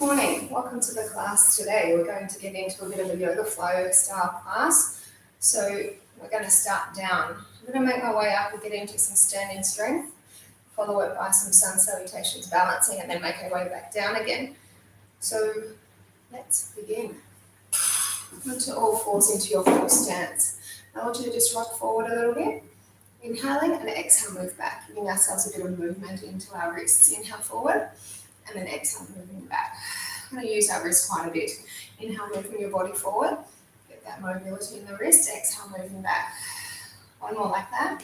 Morning, welcome to the class today. We're going to get into a bit of a yoga flow style class. So we're going to start down. I'm going to make my way up and get into some standing strength, follow it by some sun salutations, balancing, and then make our way back down again. So let's begin. Onto all fours into your full stance. I want you to just rock forward a little bit. Inhaling and exhale, move back, giving ourselves a bit of movement into our wrists. Inhale forward. And then exhale, moving back. I'm going to use our wrist quite a bit. Inhale, moving your body forward. Get that mobility in the wrist. Exhale, moving back. One more like that.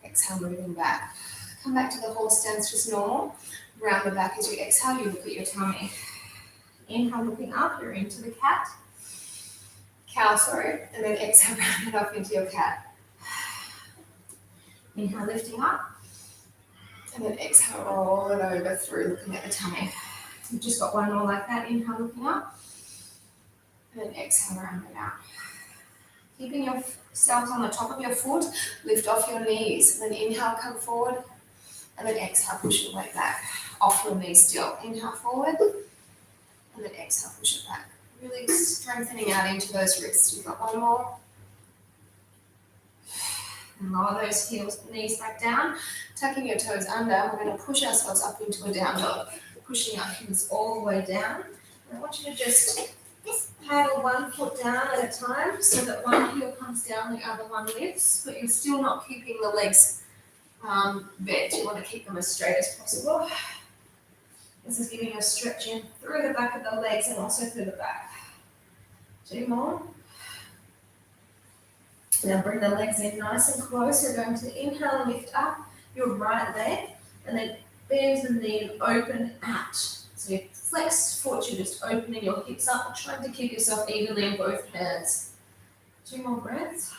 Exhale, moving back. Come back to the horse stance, just normal. Round the back as you exhale, you look at your tummy. Inhale, looking up, you're into the cat. Cow, and then exhale, round it off into your cat. Inhale, lifting up. And then exhale, roll it over through, looking at the tummy. We've just got one more like that. Inhale, looking up. And then exhale, round it out. Keeping yourself on the top of your foot, lift off your knees. And then inhale, come forward. And then exhale, push your weight back. Off your knees still. Inhale, forward. And then exhale, push it back. Really strengthening out into those wrists. You've got one more. And lower those knees back down, tucking your toes under. We're going to push ourselves up into a down dog, pushing our heels all the way down. And I want you to just paddle one foot down at a time so that one heel comes down, the other one lifts, but you're still not keeping the legs bent. You want to keep them as straight as possible. This is giving you a stretch in through the back of the legs and also through the back. 2 more. Now bring the legs in nice and close. You're going to inhale and lift up your right leg and then bend the knee and open out. So your flexed foot, you're just opening your hips up, trying to keep yourself evenly in both hands. 2 more breaths.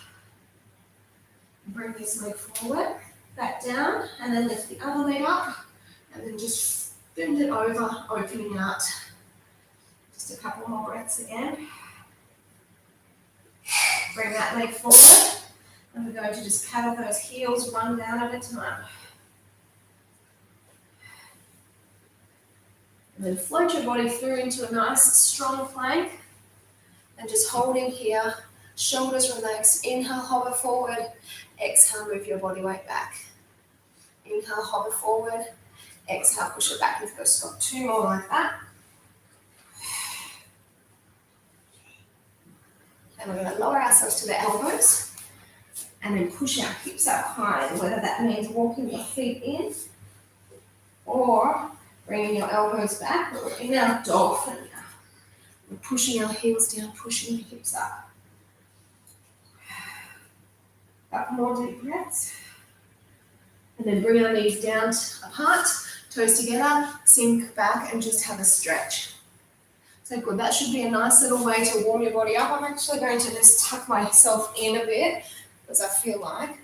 Bring this leg forward, back down, and then lift the other leg up, and then just bend it over, opening out. Just a couple more breaths again. Bring that leg forward, and we're going to just paddle those heels one down at a time. And then float your body through into a nice strong plank, and just holding here, shoulders relaxed. Inhale, hover forward. Exhale, move your body weight back. Inhale, hover forward. Exhale, push it back. We've got 2 more like that. And we're going to lower ourselves to the elbows and then push our hips up high, whether that means walking your feet in or bringing your elbows back. We're in our dolphin now. We're pushing our heels down, pushing the hips up. Up more deep breaths. And then bring our knees down apart, toes together, sink back and just have a stretch. So good, that should be a nice little way to warm your body up. I'm actually going to just tuck myself in a bit because I feel like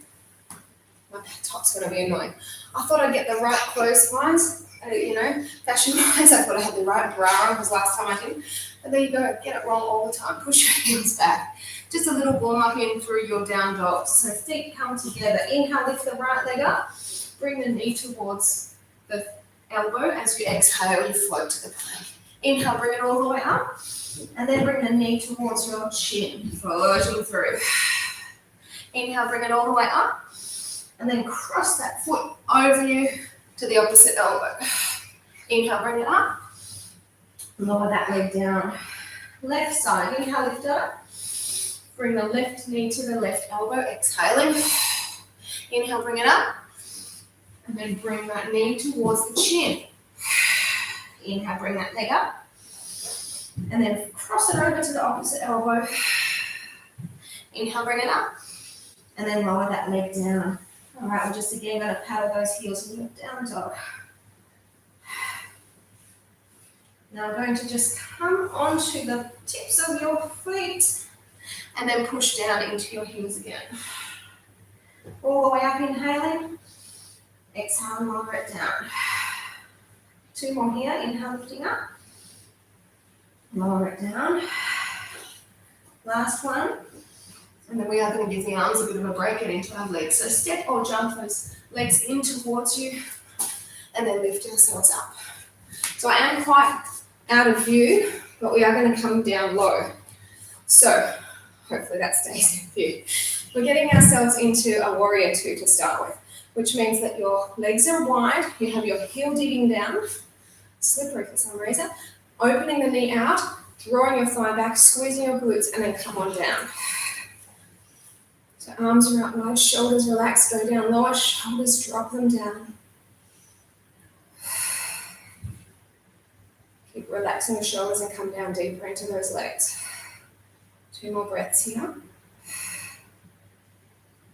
my top's going to be annoying. I thought I'd get the right clothes wise, fashion wise. I thought I had the right bra on because last time I didn't. But there you go, get it wrong all the time. Push your heels back. Just a little warm up in through your down dog. So feet come together. Inhale, lift the right leg up. Bring the knee towards the elbow. As you exhale, you float to the plank. Inhale, bring it all the way up, and then bring the knee towards your chin, floating through. Inhale, bring it all the way up, and then cross that foot over you to the opposite elbow. Inhale, bring it up, lower that leg down. Left side, inhale, lift up, bring the left knee to the left elbow, exhaling. Inhale, bring it up, and then bring that knee towards the chin. Inhale, bring that leg up, and then cross it over to the opposite elbow. Inhale, bring it up, and then lower that leg down. All right, we're just again going to paddle those heels in your down dog. Now I'm going to just come onto the tips of your feet, and then push down into your heels again. All the way up, inhaling. Exhale, and lower it down. 2 more here. Inhale, lifting up. Lower it down. Last one. And then we are going to give the arms a bit of a break and into our legs. So step or jump those legs in towards you and then lift yourselves up. So I am quite out of view, but we are going to come down low. So hopefully that stays in view. We're getting ourselves into a warrior two to start with, which means that your legs are wide, you have your heel digging down, slippery for some reason, opening the knee out, drawing your thigh back, squeezing your glutes, and then come on down. So arms are out wide, shoulders relaxed, go down lower, shoulders drop them down. Keep relaxing the shoulders and come down deeper into those legs. 2 more breaths here.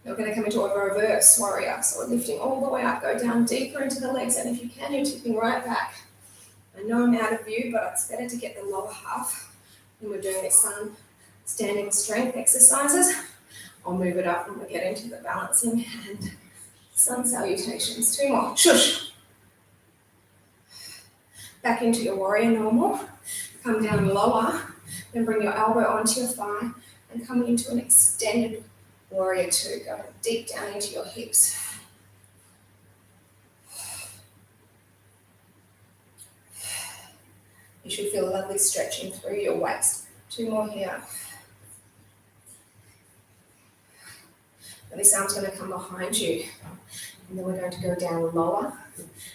You're going to come into a reverse warrior. So we're lifting all the way up, go down deeper into the legs, and if you can, you're tipping right back. I know I'm out of view, but it's better to get the lower half when we're doing these standing strength exercises. I'll move it up when we get into the balancing and sun salutations. 2 more. Shush. Back into your warrior normal. Come down lower, then bring your elbow onto your thigh and come into an extended warrior two, going deep down into your hips. You should feel a lovely stretching through your waist. 2 more here. And this arm's going to come behind you. And then we're going to go down lower.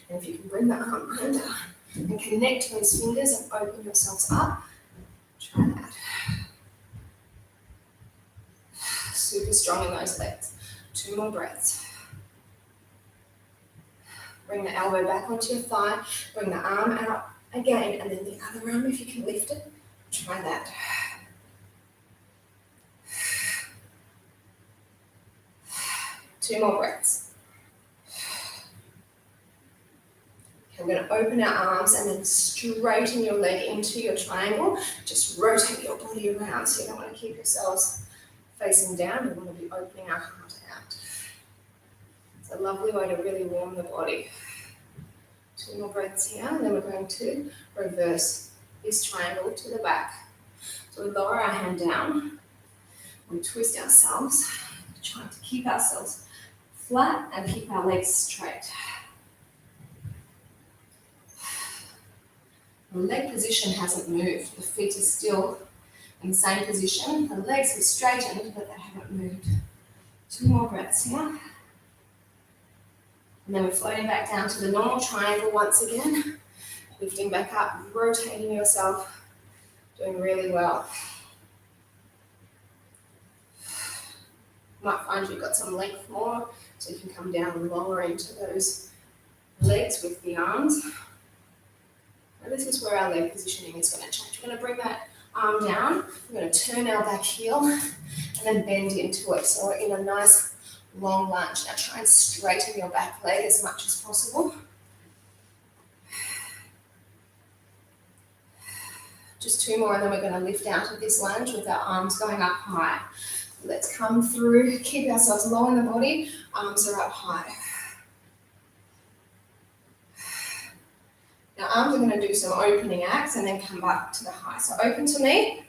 And if you can bring the arm under and connect those fingers and open yourselves up, try that. Super strong in those legs. 2 more breaths. Bring the elbow back onto your thigh. Bring the arm out again, and then the other arm, if you can lift it, try that. Two more breaths. Okay, we're going to open our arms and then straighten your leg into your triangle. Just rotate your body around, so you don't want to keep yourselves facing down. We want to be opening our heart out. It's a lovely way to really warm the body. 2 more breaths here, and then we're going to reverse this triangle to the back. So we lower our hand down, we twist ourselves, trying to keep ourselves flat and keep our legs straight. The leg position hasn't moved, the feet are still in the same position, the legs have straightened, but they haven't moved. 2 more breaths here. And then we're floating back down to the normal triangle once again, lifting back up, rotating yourself, doing really well. You might find you've got some length more, so you can come down lower into those legs with the arms. And this is where our leg positioning is going to change. We're going to bring that arm down, we're going to turn our back heel, and then bend into it. So we're in a nice long lunge. Now try and straighten your back leg as much as possible. Just 2 more, and then we're going to lift out of this lunge with our arms going up high. Let's come through, keep ourselves low in the body, arms are up high. Now arms are going to do some opening acts and then come back to the high. So open to me,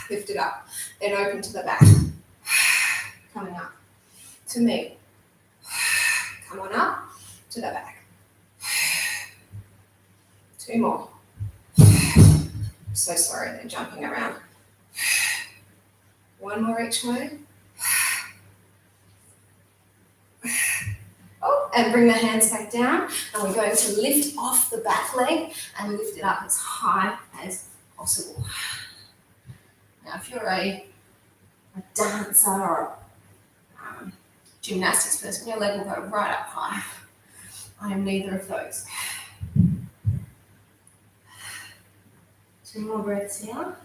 lift it up, then open to the back, coming up. To me. Come on up to the back. 2 more. So sorry, they're jumping around. 1 more each way. Oh, and bring the hands back down. And we're going to lift off the back leg and lift it up as high as possible. Now, if you're a dancer or gymnastics person, your leg will go right up high. I am neither of those. 2 more breaths here. Now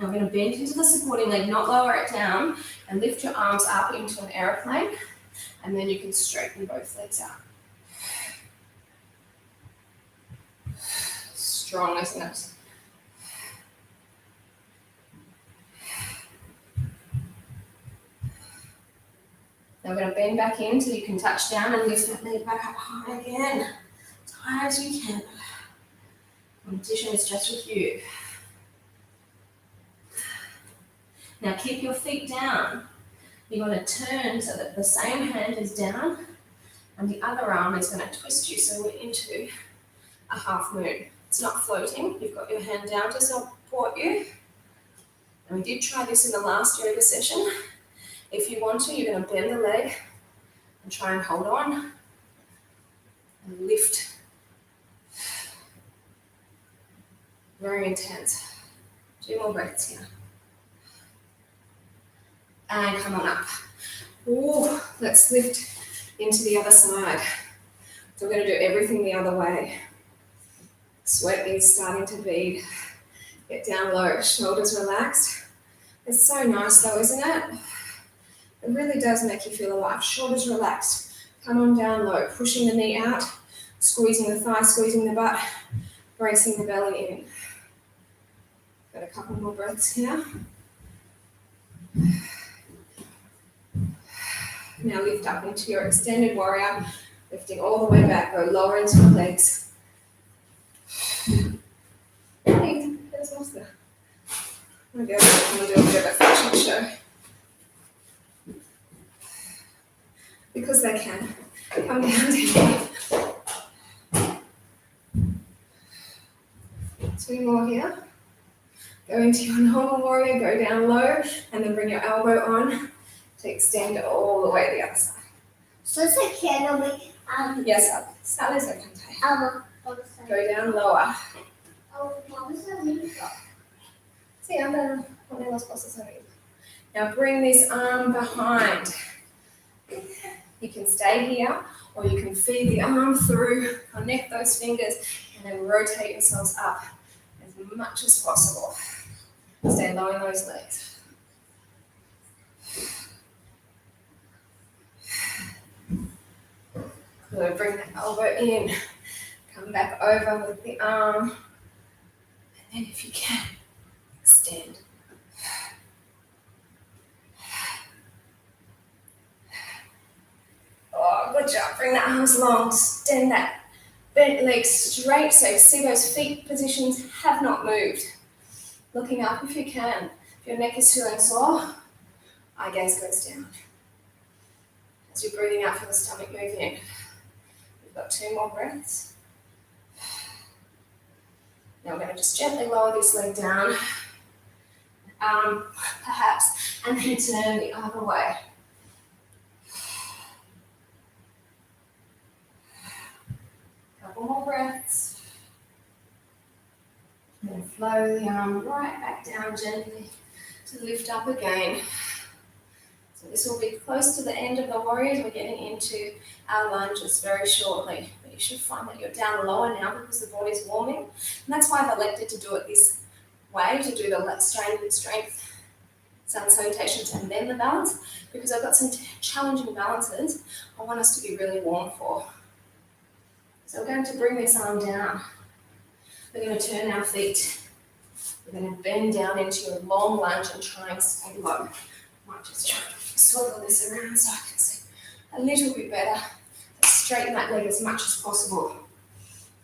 we're going to bend into the supporting leg, not lower it down, and lift your arms up into an aeroplane, and then you can straighten both legs out. Strong, isn't it? Now we're going to bend back in till you can touch down and lift that leg back up high again, as high as you can. Competition is just with you. Now keep your feet down. You're going to turn so that the same hand is down and the other arm is going to twist you, so we're into a half moon. It's not floating. You've got your hand down to support you. And we did try this in the last yoga session. If you want to, you're going to bend the leg and try and hold on and lift. Very intense. 2 more breaths here. And come on up. Ooh, let's lift into the other side. So we're going to do everything the other way. Sweat is starting to bead. Get down low, shoulders relaxed. It's so nice though, isn't it? It really does make you feel alive. Shoulders relaxed. Come on down low, pushing the knee out, squeezing the thigh, squeezing the butt, bracing the belly in. Got a couple more breaths here. Now lift up into your extended warrior, lifting all the way back, go lower into the legs. Hey, there's Oscar. I'm going to do a bit of a fashion show. Because they can. Come down deep. 2 more here. Go into your normal warrior, go down low, and then bring your elbow on to extend all the way to the other side. So it's a candle. Yes, Sally is okay. Go down lower. Sí, anda, pone las cosas arriba. Now bring this arm behind. You can stay here, or you can feed the arm through, connect those fingers, and then rotate yourselves up as much as possible. Stay low in those legs. Good, bring the elbow in, come back over with the arm, and then if you can, extend. Oh, good job. Bring the arms long, extend that bent leg straight. So see those feet positions have not moved. Looking up if you can. If your neck is feeling sore, eye gaze goes down. As you're breathing out, feel the stomach move in. We've got 2 more breaths. Now we're going to just gently lower this leg down, perhaps, and then turn the other way. Couple more breaths. And then flow the arm right back down gently to lift up again. So this will be close to the end of the warriors. We're getting into our lunges very shortly. But you should find that you're down lower now because the body's warming. And that's why I've elected to do it this way, to do the strength, sun salutations, and then the balance, because I've got some challenging balances I want us to be really warm for. So we're going to bring this arm down. We're going to turn our feet. We're going to bend down into a long lunge and try and stay low. I might just try to swivel this around so I can see a little bit better. Straighten that leg as much as possible.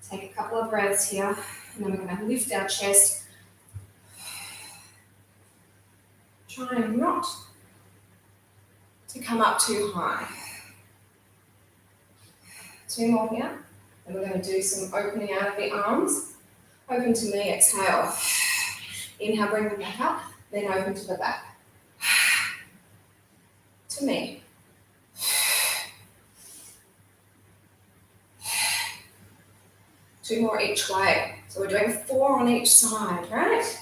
Take a couple of breaths here, and then we're going to lift our chest. Trying not to come up too high. 2 more here. And we're going to do some opening out of the arms. Open to me, exhale. Inhale, bring them back up, then open to the back. To me. Two more each way. So we're doing 4 on each side, right?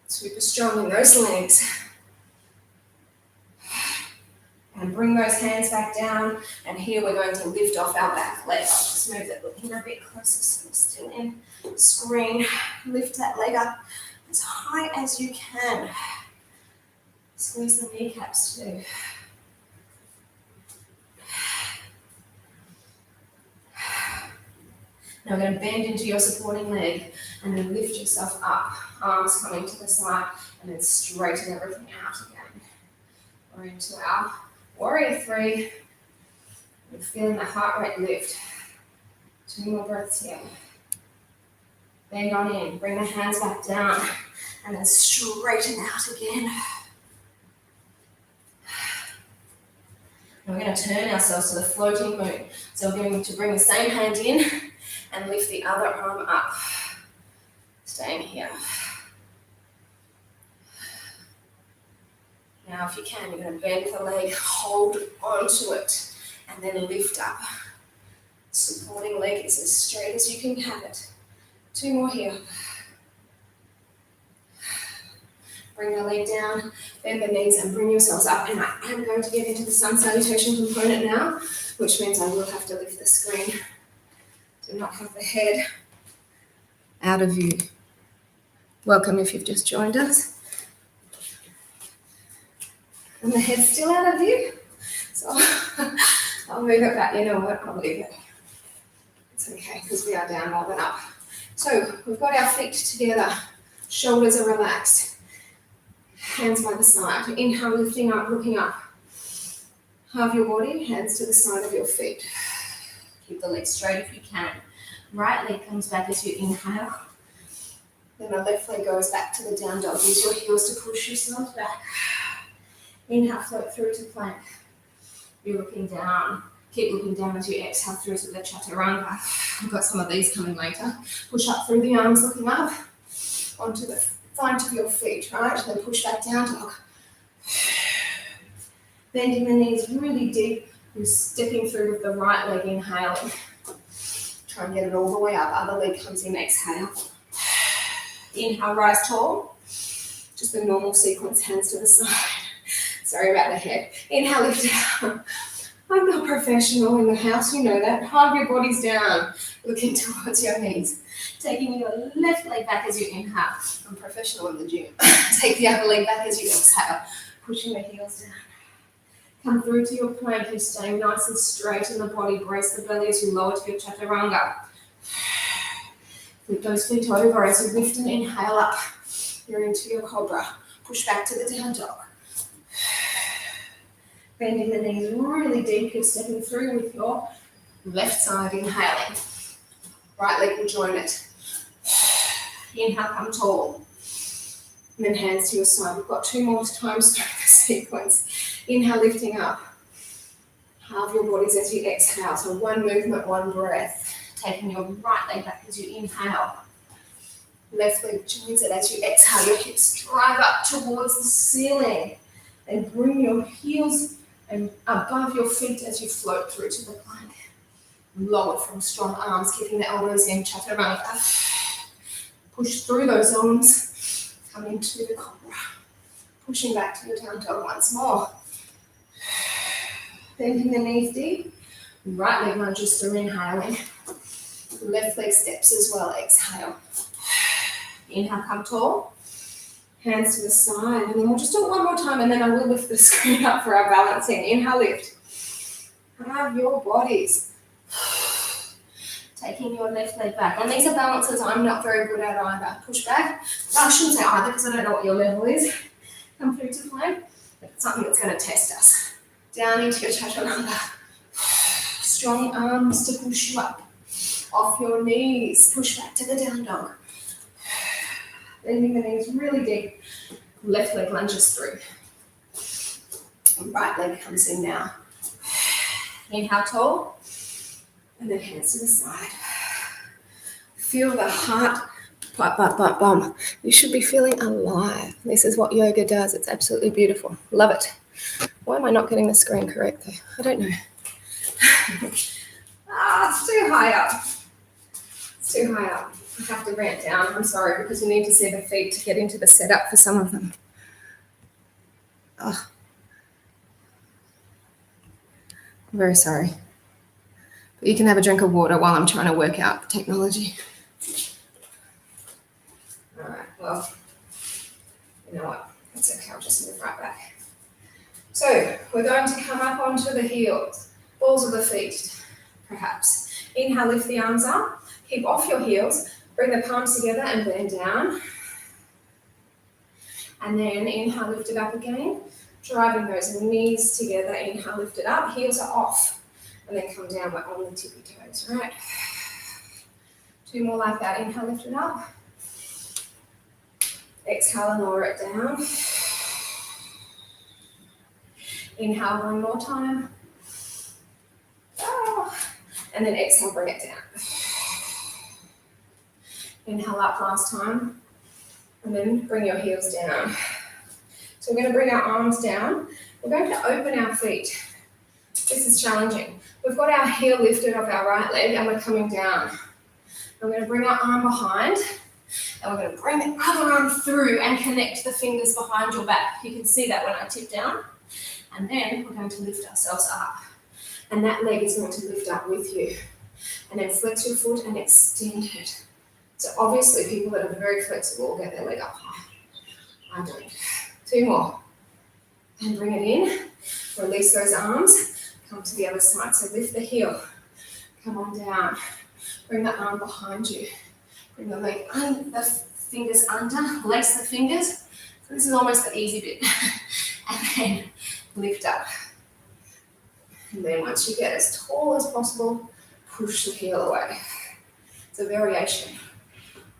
Super strong in those legs. And bring those hands back down. And here we're going to lift off our back leg. I'll just move that in a bit closer so we're still in. Screen. Lift that leg up as high as you can. Squeeze the kneecaps too. Now we're going to bend into your supporting leg and then lift yourself up. Arms coming to the side and then straighten everything out again. We're into our warrior 3. We're feeling the heart rate lift. 2 more breaths here. Bend on in, bring the hands back down and then straighten out again. And we're going to turn ourselves to the floating moon. So we're going to bring the same hand in and lift the other arm up. Staying here. Now, if you can, you're going to bend the leg, hold onto it, and then lift up. Supporting leg is as straight as you can have it. 2 more here. Bring the leg down, bend the knees, and bring yourselves up. And I am going to get into the sun salutation component now, which means I will have to lift the screen. Do not have the head out of view. Welcome if you've just joined us. And the head's still out of view. So I'll move it back. You know what? I'll leave it. It's okay because we are down more than up. So we've got our feet together. Shoulders are relaxed. Hands by the side. Inhale, lifting up, looking up. Halve your body, hands to the side of your feet. Keep the legs straight if you can. Right leg comes back as you inhale. Then the left leg goes back to the down dog. Use your heels to push yourselves back. Inhale, float through to plank. You're looking down. Keep looking down as you exhale through to the chaturanga. I've got some of these coming later. Push up through the arms, looking up. Onto the front of your feet, right? Then push back down dog. Bending the knees really deep. You're stepping through with the right leg, inhaling. Try and get it all the way up. Other leg comes in, exhale. Inhale, rise tall. Just the normal sequence, hands to the side. Sorry about the head. Inhale, lift up. I'm not professional in the house, you know that. Halve your bodies down, looking towards your knees. Taking your left leg back as you inhale. I'm professional in the gym. Take the other leg back as you exhale. Pushing the heels down. Come through to your plank. You're staying nice and straight in the body. Brace the belly as you lower to your chaturanga. Flip those feet over as you lift and inhale up. You're into your cobra. Push back to the down dog. Bending the knees really deep. You're stepping through with your left side, inhaling. Right leg will join it. Inhale, come tall. And then hands to your side. We've got 2 more times through the sequence. Inhale, lifting up. Halve your bodies as you exhale. So 1 movement, 1 breath. Taking your right leg back as you inhale. Left leg joins it as you exhale. Your hips drive up towards the ceiling. And bring your heels and above your feet as you float through to the plank. Lower from strong arms, keeping the elbows in, chaturanga. Push through those arms. Come into the cobra. Pushing back to your down dog once more. Bending the knees deep. Right leg lunges through, inhaling. Left leg steps as well, exhale. Inhale, come tall. Hands to the side, and then we'll just do it 1 more time, and then I will lift the screen up for our balancing. Inhale, lift. Have your bodies. Taking your left leg back. And these are balances I'm not very good at either. Push back. I shouldn't say either because I don't know what your level is. Come through to plank. It's something that's going to test us. Down into your chaturanga. Strong arms to push you up. Off your knees. Push back to the down dog. Bending the knees really deep. Left leg lunges through. Right leg comes in now. Inhale tall. And then hands to the side. Feel the heart bum. You should be feeling alive. This is what yoga does. It's absolutely beautiful. Love it. Why am I not getting the screen correct though? I don't know. It's too high up. It's too high up. I have to ramp down. I'm sorry because you need to see the feet to get into the setup for some of them. Oh. I'm very sorry. But you can have a drink of water while I'm trying to work out the technology. All right, well, you know what? That's okay. I'll just move right back. So we're going to come up onto the heels, balls of the feet, perhaps. Inhale, lift the arms up. Keep off your heels. Bring the palms together and bend down. And then inhale, lift it up again. Driving those knees together. Inhale, lift it up. Heels are off. And then come down on the tippy toes, right? 2 more like that. Inhale, lift it up. Exhale and lower it down. Inhale 1 more time. And then exhale, bring it down. Inhale up last time. And then bring your heels down. So we're going to bring our arms down. We're going to open our feet. This is challenging. We've got our heel lifted off our right leg and we're coming down. We're going to bring our arm behind and we're going to bring the other arm through and connect the fingers behind your back. You can see that when I tip down. And then we're going to lift ourselves up. And that leg is going to lift up with you. And then flex your foot and extend it. So obviously people that are very flexible will get their leg up high. I don't. 2 more. And bring it in. Release those arms. Come to the other side. So lift the heel. Come on down. Bring the arm behind you. Bring the leg under, the fingers under. Lace the fingers. So this is almost the easy bit. And then lift up. And then once you get as tall as possible, push the heel away. It's a variation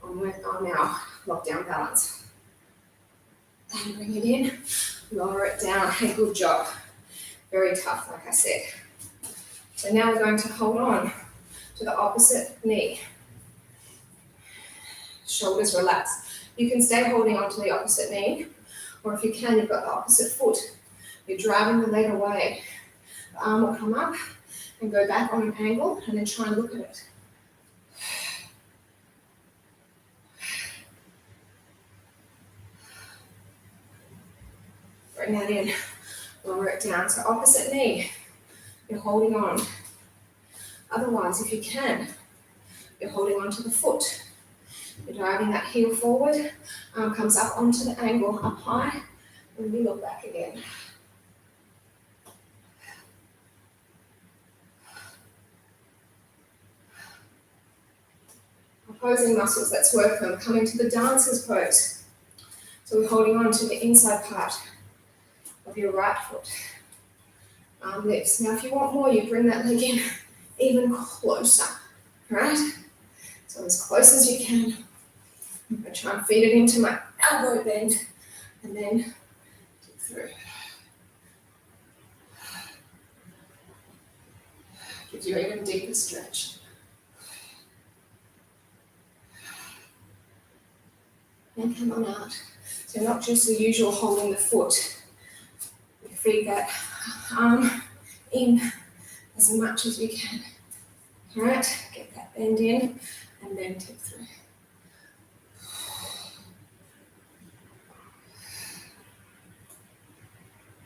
on our lockdown balance. And bring it in, lower it down. Hey, good job. Very tough, like I said. So now we're going to hold on to the opposite knee. Shoulders relaxed. You can stay holding on to the opposite knee, or if you can, you've got the opposite foot. You're driving the leg away. The arm will come up and go back on an angle, and then try and look at it. Bring that in, lower it down. So opposite knee, you're holding on. Otherwise, if you can, you're holding on to the foot. You're driving that heel forward, arm comes up onto the angle, up high, and we look back again. Opposing muscles, let's work them. Coming to the dancer's pose. So we're holding on to the inside part of your right foot. Arm lifts. Now if you want more, you bring that leg in even closer, right? So as close as you can. I'm going to try and feed it into my elbow bend and then dip through. Gives you an even deeper stretch. And come on out. So not just the usual holding the foot. You feed that arm in as much as you can. All right, get that bend in and then tip through.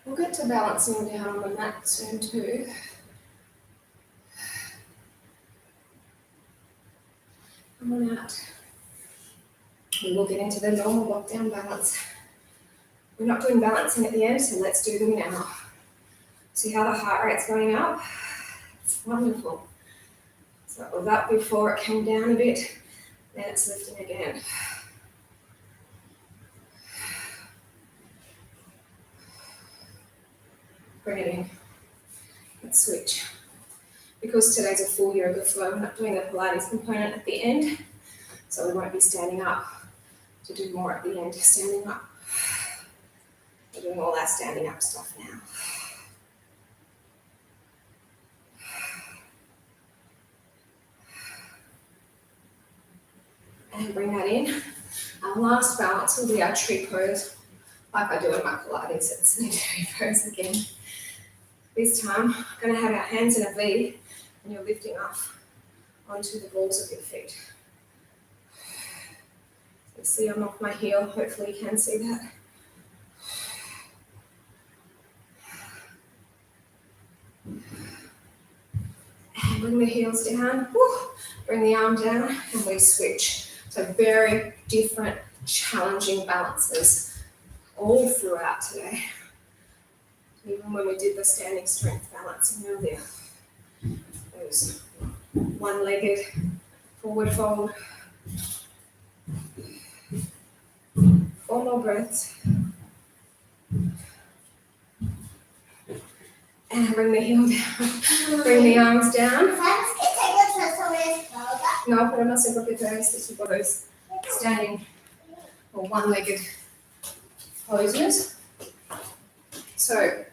We'll get to balancing down on the mat soon too. Come on out. We will get into the normal lockdown balance. We're not doing balancing at the end, so let's do them now. See how the heart rate's going up? It's wonderful. So it was up before it came down a bit, then it's lifting again. Bring it in. Let's switch. Because today's a full yoga flow, we're not doing the Pilates component at the end, so we won't be standing up to do more at the end, standing up. We're doing all that standing up stuff now. And bring that in. Our last balance will be our tree pose, like I do in my Pilates. It's the tree pose again. This time, we're going to have our hands in a V, and you're lifting off onto the balls of your feet. You see I'm off my heel, hopefully you can see that. And bring the heels down, bring the arm down, and we switch. So very different, challenging balances all throughout today. Even when we did the standing strength balancing earlier. Those one-legged forward fold. 4 more breaths. And bring the heel down. Bring the arms down. No, pero no sé por qué traes este tipo de standing or one-legged poses. So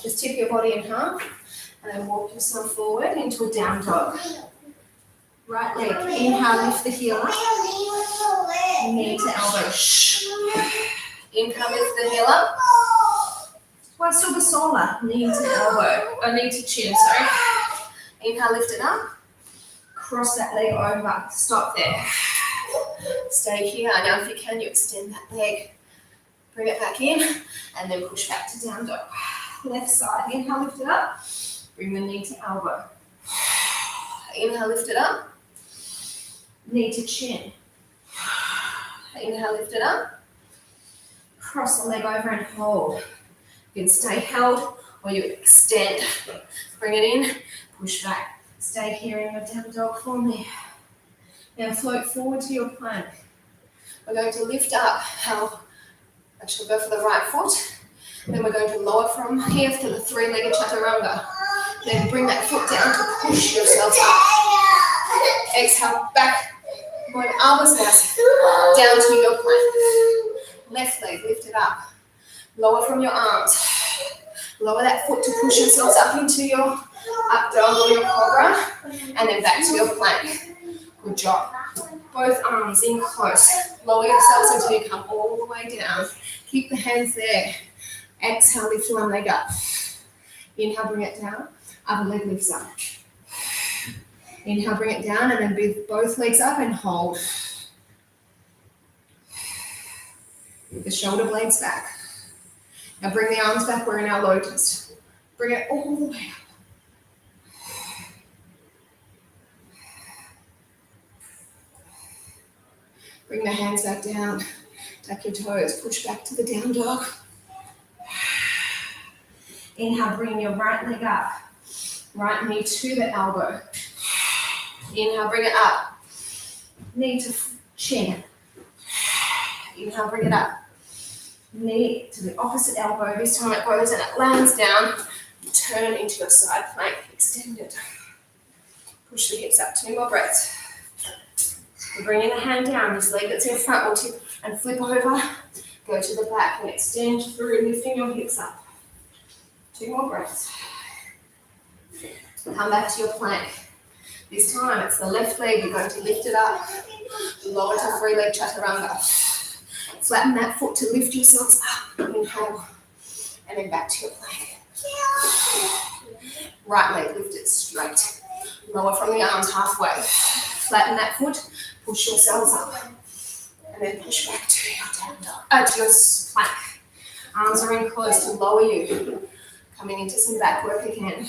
just tip your body in half And then walk yourself forward into a down dog. Right leg, inhale, lift the heel up. Knee to elbow. Inhale, lift the heel up. Twice over sola, knee to elbow, or knee to chin, sorry. Inhale, lift it up. Cross that leg over, stop there. Stay here. Now if you can, you extend that leg. Bring it back in, and then push back to down dog. Left side, inhale, lift it up. Bring the knee to elbow. Inhale, lift it up. Knee to chin. Inhale, lift it up. Cross the leg over and hold. You can stay held or you extend. Bring it in, push back. Stay here in your down dog for me. Now float forward to your plank. We're going to lift up. Actually go for the right foot. Then we're going to lower from here to the three-legged chaturanga. Then bring that foot down to push yourself up. Exhale, back. Going elbows down to your plank. Left leg, lift it up. Lower from your arms. Lower that foot to push yourselves up into your up dog or your cobra. And then back to your plank. Good job. Both arms in close. Lower yourselves until you come all the way down. Keep the hands there. Exhale, lift one leg up. Inhale, bring it down. Other leg lifts up. Inhale, bring it down, and then lift both legs up and hold. The shoulder blades back. Now bring the arms back, we're in our lotus. Bring it all the way up. Bring the hands back down. Tuck your toes, push back to the down dog. Inhale, bring your right leg up. Right knee to the elbow. Inhale, bring it up. Knee to chin. Inhale, bring it up. Knee to the opposite elbow. This time it goes and it lands down. Turn into your side plank. Extend it. Push the hips up. 2 more breaths. You're bringing the hand down. This leg that's in front will tip and flip over. Go to the back and extend through, lifting your hips up. 2 more breaths. Come back to your plank. This time it's the left leg. You're going to lift it up. Lower to three-leg chaturanga. Flatten that foot to lift yourselves up. Inhale. And then back to your plank. Right leg, lift it straight. Lower from the arms halfway. Flatten that foot. Push yourselves up. And then push back to your down dog. To your plank. Arms are in close to lower you. Coming into some back work again.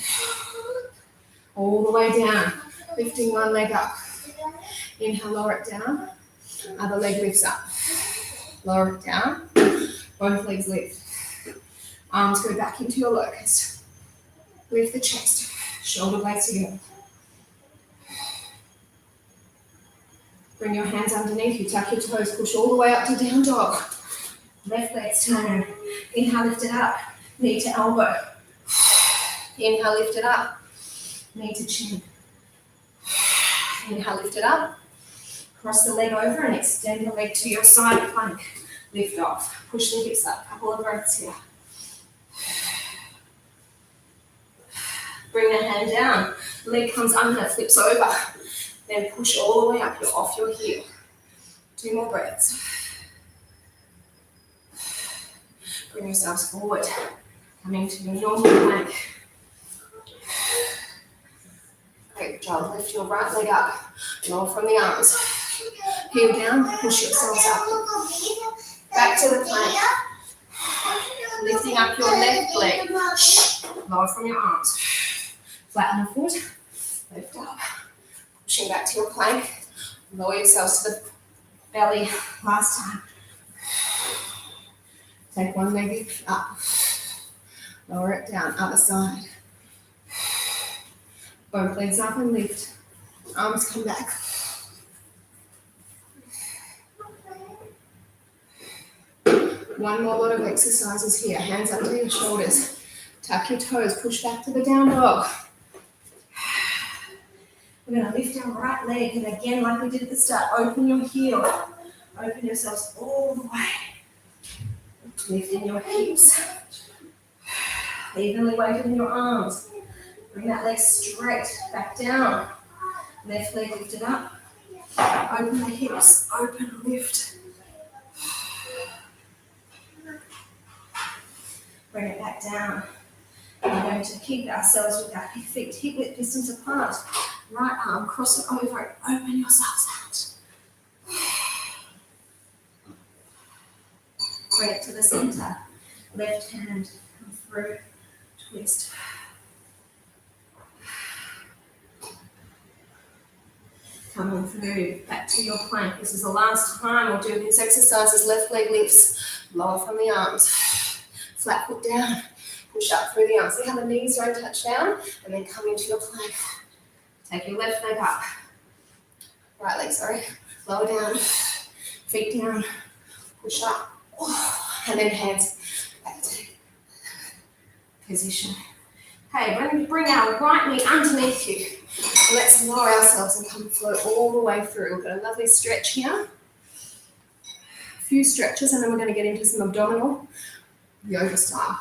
All the way down. Lifting one leg up. Inhale, lower it down. Other leg lifts up. Lower it down. Both legs lift. Arms go back into your locust. Lift the chest. Shoulder blades together. Bring your hands underneath you. Tuck your toes. Push all the way up to down dog. Left leg's turn. Inhale, lift it up. Knee to elbow. Inhale, lift it up. Knee to chin. Inhale, lift it up. Cross the leg over and extend the leg to your side plank. Lift off. Push the hips up. Couple of breaths here. Bring the hand down. Leg comes under, flips over. Then push all the way up. You're off your heel. 2 more breaths. Bring yourselves forward. Coming to your normal plank. Great job. Lift your right leg up. Lower from the arms. Heel down. Push yourselves up. Back to the plank. Lifting up your left leg. Lower from your arms. Flatten the foot. Lift up. Pushing back to your plank. Lower yourselves to the belly. Last time. Take one leg up. Lower it down. Other side. Both legs up and lift. Arms come back. One more lot of exercises here. Hands under your shoulders. Tuck your toes. Push back to the down dog. We're going to lift our right leg. And again, like we did at the start, open your heel. Open yourselves all the way. Lifting your hips. Evenly weighted in your arms. Bring that leg straight back down. Left leg lifted up. Open the hips, open, lift. Bring it back down. We're going to keep ourselves with our feet hip width distance apart. Right arm, cross it over, open yourselves out. Bring it to the center. Left hand, come through, twist. Come on through, back to your plank. This is the last time we'll do this exercise as left leg lifts, lower from the arms. Flat foot down, push up through the arms. See how the knees don't touch down, and then come into your plank. Take your left leg up. Right leg, sorry. Lower down, feet down, push up, and then hands back to position. Okay, bring our right knee underneath you. Let's lower ourselves and come float all the way through. We've got a lovely stretch here. A few stretches, and then we're going to get into some abdominal yoga style.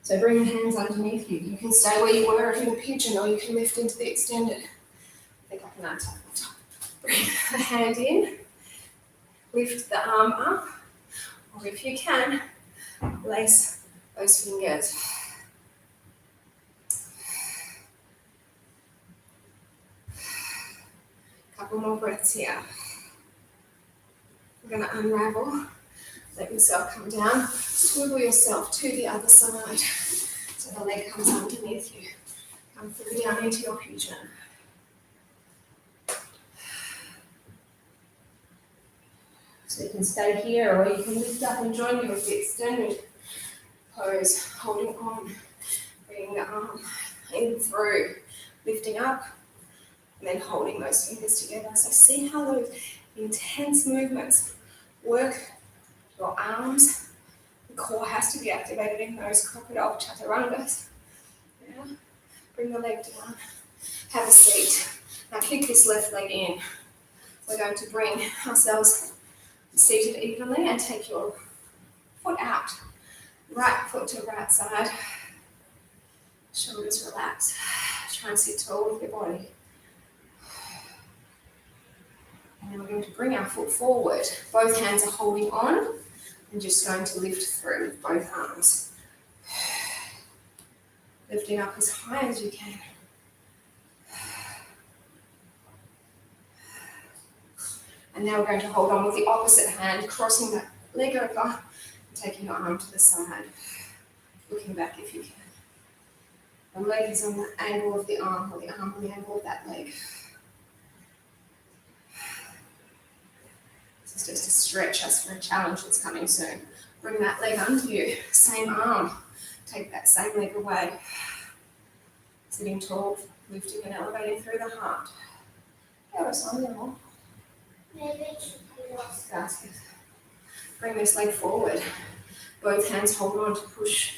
So bring your hands underneath you. You can stay where you were in a pigeon, or you can lift into the extended. I think I can untuck the top. Bring the hand in. Lift the arm up, or if you can, lace those fingers. Couple more breaths here. We're going to unravel. Let yourself come down. Swivel yourself to the other side so the leg comes underneath you. Come through down into your pigeon. So you can stay here, or you can lift up and join me with the extended pose, holding on, bringing the arm in through, lifting up, and then holding those fingers together. So see how those intense movements work your arms. The core has to be activated in those crocodile chaturangas. Yeah. Bring the leg down. Have a seat. Now kick this left leg in. We're going to bring ourselves seated evenly and take your foot out. Right foot to right side. Shoulders relax. Try and sit tall with your body. And then we're going to bring our foot forward. Both hands are holding on and just going to lift through with both arms. Lifting up as high as you can. And now we're going to hold on with the opposite hand, crossing that leg over and taking your arm to the side. Looking back if you can. The leg is on the angle of the arm, or the arm on the angle of that leg. This is just to stretch us for a challenge that's coming soon. Bring that leg under you, same arm. Take that same leg away. Sitting tall, lifting and elevating through the heart. Bring this leg forward. Both hands hold on to push.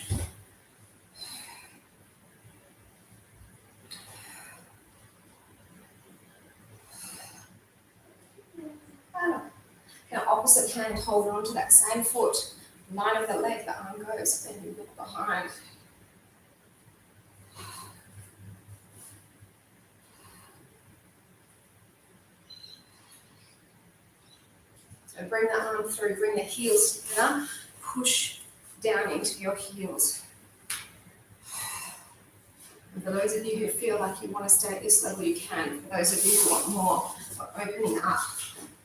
Now opposite hand hold on to that same foot. Line of the leg, the arm goes, then you look behind. So bring the arm through, bring the heels together, push down into your heels. And for those of you who feel like you want to stay at this level, you can. For those of you who want more, opening up,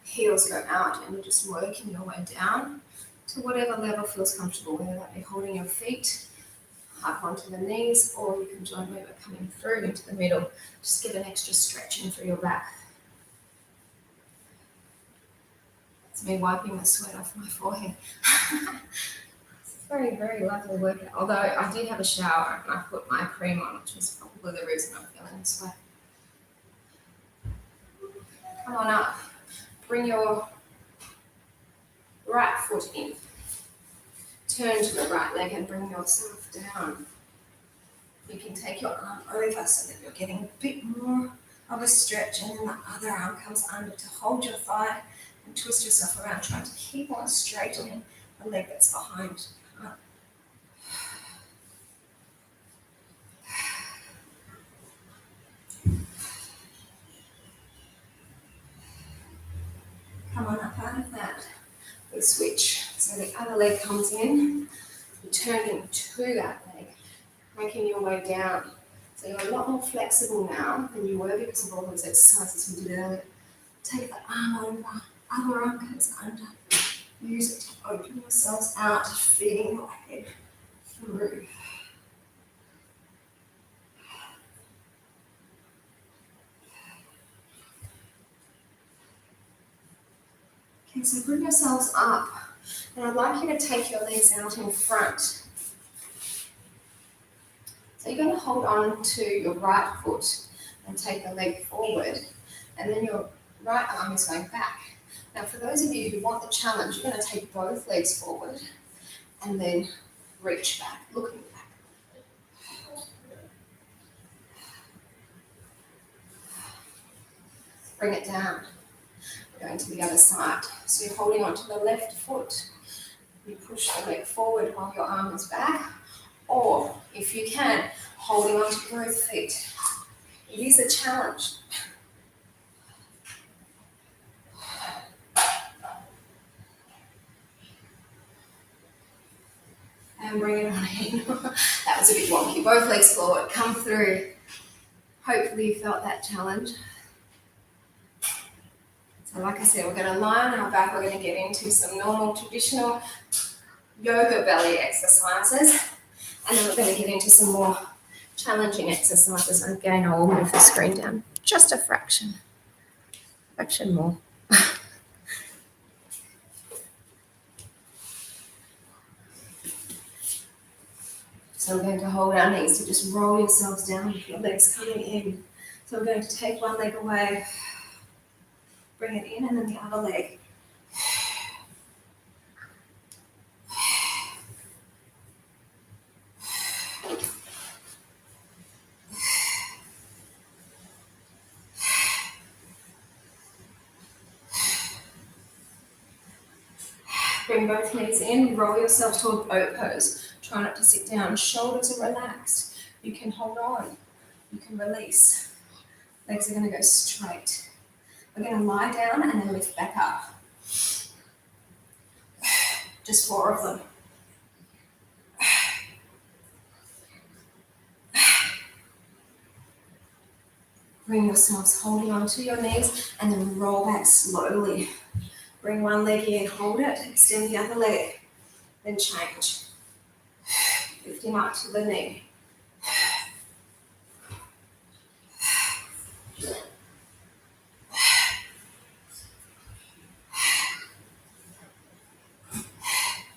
heels go out, and you're just working your way down to whatever level feels comfortable, whether that be holding your feet up onto the knees, or you can join me by coming through into the middle. Just get an extra stretch in through your back. It's me wiping the sweat off my forehead. It's a very, very lovely workout. Although I did have a shower and I put my cream on, which was probably the reason I'm feeling this way. Come on up. Bring your right foot in. Turn to the right leg and bring yourself down. You can take your arm over so that you're getting a bit more of a stretch, and then the other arm comes under to hold your thigh and twist yourself around, trying to keep on straightening the leg that's behind. out of that, we switch. So the other leg comes in, you turn into that leg, making your way down. So you're a lot more flexible now than you were because of all those exercises we did earlier. Take the arm over, other arm goes under. Use it to open yourselves out, feeding your head through. Okay, so bring yourselves up. And I'd like you to take your legs out in front. So you're going to hold on to your right foot and take the leg forward. And then your right arm is going back. Now for those of you who want the challenge, you're going to take both legs forward and then reach back, looking back. Bring it down. We're going to the other side. So you're holding onto the left foot. You push the leg forward while your arm is back. Or, if you can, holding onto both feet. It is a challenge. And bring it on in. That was a bit wonky. Both legs forward. Come through. Hopefully you felt that challenge. So like I said, we're going to lie on our back. We're going to get into some normal, traditional yoga belly exercises. And then we're going to get into some more challenging exercises. And again, I will move the screen down just a fraction more. So we're going to hold our knees to just roll yourselves down with your legs coming in. So we're going to take one leg away, bring it in, and then the other leg. Bring both knees in, roll yourself to a boat pose. Try not to sit down. Shoulders are relaxed. You can hold on. You can release. Legs are going to go straight. We're going to lie down and then lift back up. Just 4 of them. Bring yourselves holding onto your knees and then roll back slowly. Bring one leg in, hold it, extend the other leg, then change. Lifting up to the knee.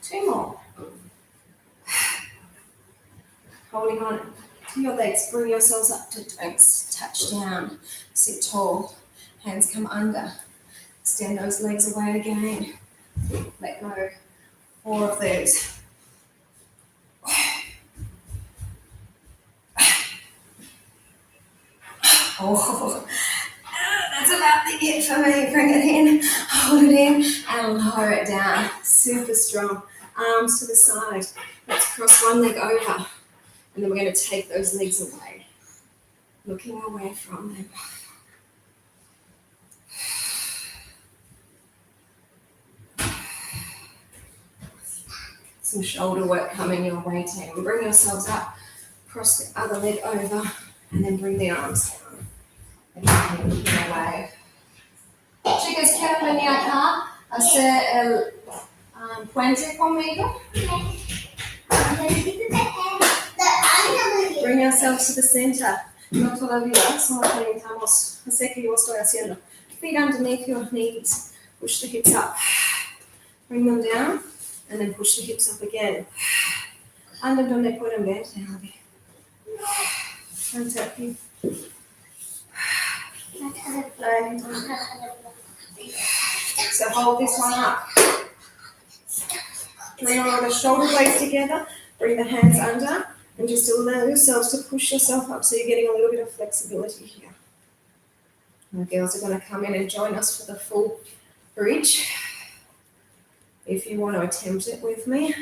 Two more. Holding on to your legs, bring yourselves up to don't touch down. Sit tall, hands come under. Extend those legs away again. Let go. 4 of those. Oh, that's about the it for me. Bring it in, hold it in, and lower it down. Super strong. Arms to the side. Let's cross one leg over. And then we're going to take those legs away. Looking away from them. Some shoulder work coming your way, team. Bring yourselves up, cross the other leg over, and then bring the arms down. Again, looking away. Chicas, ¿quieren venir acá a hacer el puente conmigo? Bring yourselves to the center. No todavía, solo calentamos. Sé que yo estoy haciendo. Feet underneath your knees. Push the hips up. Bring them down. And then push the hips up again. Anda donde pueden verte, Abby. Hands up here. So hold this one up. Bring all the shoulder blades together. Bring the hands under. And just allow yourselves to push yourself up so you're getting a little bit of flexibility here. And the girls are going to come in and join us for the full bridge. If you want to attempt it with me,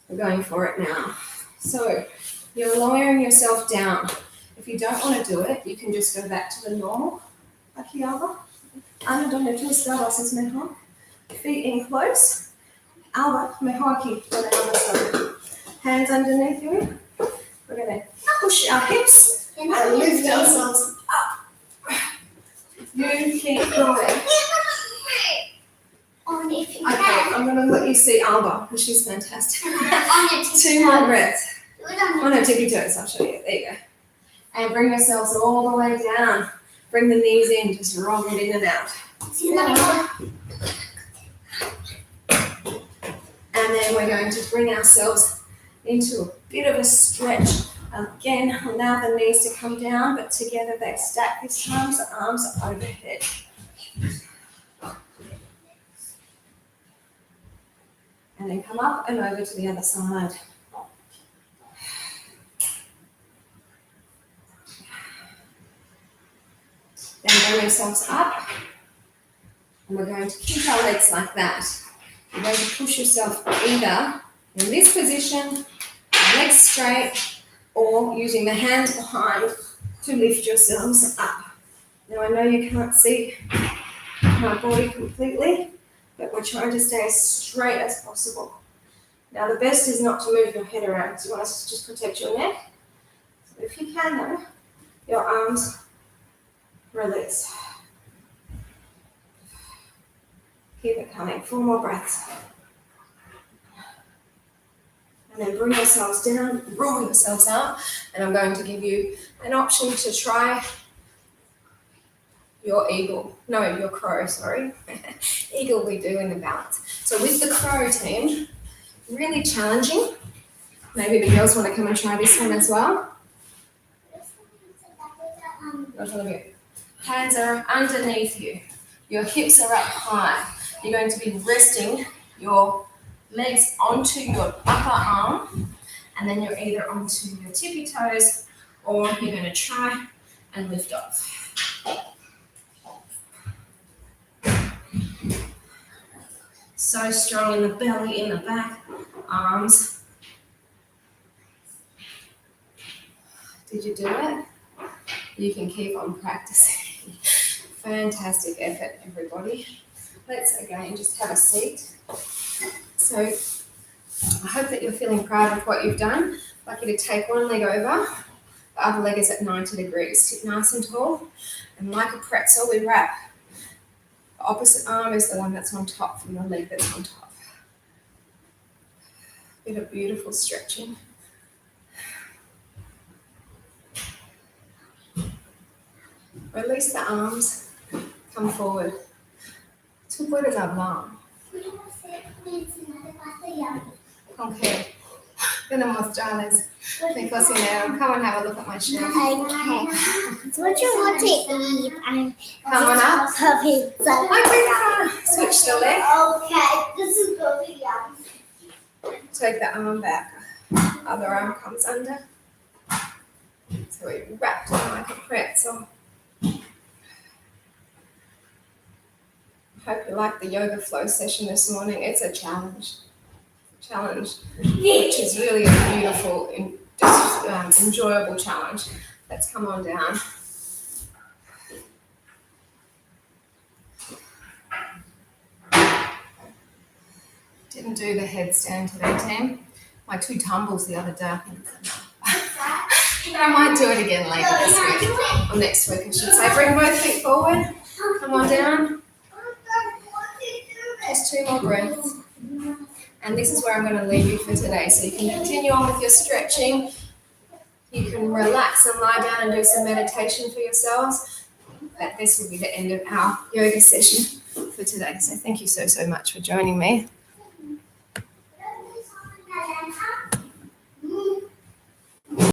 we're going for it now. So you're lowering yourself down. If you don't want to do it, you can just go back to the normal. Aquí abajo. Ana, donde tú estabas es mejor. Feet in close. Elbow, mejor aquí, con el elbow side. Hands underneath you. We're going to push our hips and lift ourselves up. You keep going. Only if you Okay, can. I'm going to let you see Alba, because she's fantastic. On your 2 more breaths. Do it on Oh no, tippy toes, I'll show you. There you go. And bring yourselves all the way down. Bring the knees in, just roll it in and out. See that? And then we're going to bring ourselves into a bit of a stretch. Again, allow the knees to come down, but together they stack this time, so arms are overhead. And then come up and over to the other side. Then bring yourselves up. And we're going to keep our legs like that. You're going to push yourself either in this position, legs straight, or using the hands behind to lift yourselves up. Now I know you can't see my body completely, but we're trying to stay as straight as possible. Now the best is not to move your head around, because you want to just protect your neck. So if you can though, your arms release. Keep it coming, 4 more breaths. And then bring yourselves down, roll yourselves up, and I'm going to give you an option to try your crow, sorry. Eagle we do in the balance. So with the crow team, really challenging. Maybe the girls want to come and try this one as well. Not all of you. Hands are underneath you. Your hips are up high. You're going to be resting your legs onto your upper arm, and then you're either onto your tippy toes, or you're going to try and lift off. So strong in the belly, in the back, arms. Did you do it? You can keep on practicing. Fantastic effort, everybody. Let's again just have a seat. So I hope that you're feeling proud of what you've done. I'd like you to take one leg over, the other leg is at 90 degrees. Sit nice and tall, and like a pretzel, we wrap. The opposite arm is the one that's on top from the leg that's on top. Bit of beautiful stretching. Release the arms, come forward. Tu puedes hablar. Okay. Gonna mostrarles mi cocinero. Come and have a look at my chef. Okay. So what you want to eat? Come on up. Pizza. Hi, Pizza. Switch the leg. Okay, this is going to be yummy. Take the arm back. Other arm comes under. So we wrapped it like a pretzel. Hope you liked the yoga flow session this morning. It's a challenge. Which is really a beautiful, enjoyable challenge. Let's come on down. Didn't do the headstand today, team. My 2 tumbles the other day. I think it's enough. But I might do it again later this week, or next week I should say. Bring both feet forward. Come on down. Just 2 more breaths. And this is where I'm going to leave you for today. So you can continue on with your stretching. You can relax and lie down and do some meditation for yourselves. But this will be the end of our yoga session for today. So thank you so much for joining me.